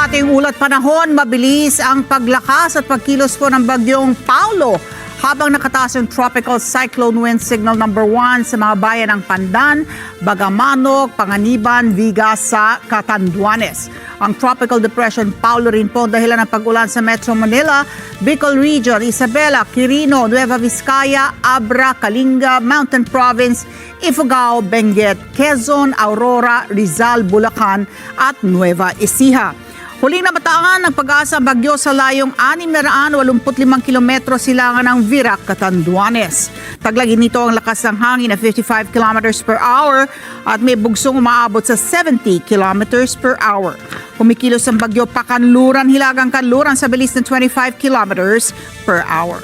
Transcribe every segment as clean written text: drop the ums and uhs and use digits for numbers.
Sa ating ulat panahon, mabilis ang paglakas at pagkilos po ng bagyong Paulo habang nakataas yung tropical cyclone wind signal number 1 sa mga bayan ng Pandan, Bagamanok, Panganiban, Vigas sa Catanduanes. Ang tropical depression Paulo rin po dahilan ng pag-ulan sa Metro Manila, Bicol Region, Isabela, Quirino, Nueva Vizcaya, Abra, Kalinga, Mountain Province, Ifugao, Benguet, Quezon, Aurora, Rizal, Bulacan at Nueva Ecija. Huling namataan ng pag-asa ang bagyo sa layong 685 kilometro silangan ng Virac, Catanduanes. Taglagin nito ang lakas ng hangin na 55 kilometers per hour at may bugsong umaabot sa 70 kilometers per hour. Kumikilos ang bagyo pakanluran, hilagang kanluran sa bilis ng 25 kilometers per hour.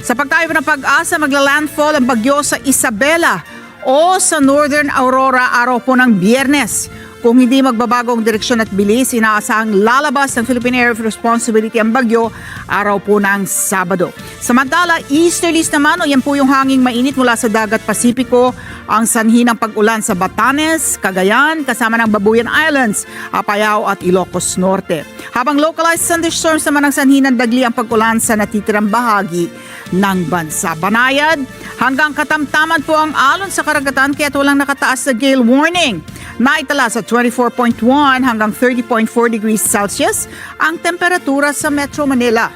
Sa pagtayo ng pag-asa, magla-landfall ang bagyo sa Isabela o sa Northern Aurora araw po ng Biyernes. Kung hindi magbabago ang direksyon at bilis, inaasahang lalabas ng Philippine Area of Responsibility ang bagyo araw po ng Sabado. Samantala, easterlies naman o yan po yung hanging mainit mula sa dagat Pasipiko, ang sanhi ng pag-ulan sa Batanes, Cagayan, kasama ng Babuyan Islands, Apayao at Ilocos Norte. Habang localized thunderstorms naman ang sanhi ng dagli ang pag-ulan sa natitirang bahagi ng bansa. Banayad, hanggang katamtaman po ang alon sa karagatan kaya't walang nakataas na gale warning. Naitala sa 24.1 hanggang 30.4 degrees Celsius ang temperatura sa Metro Manila.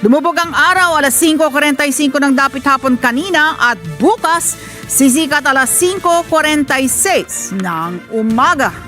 Dumubog ang araw alas 5:45 ng dapit hapon kanina at bukas sisikat alas 5:46 ng umaga.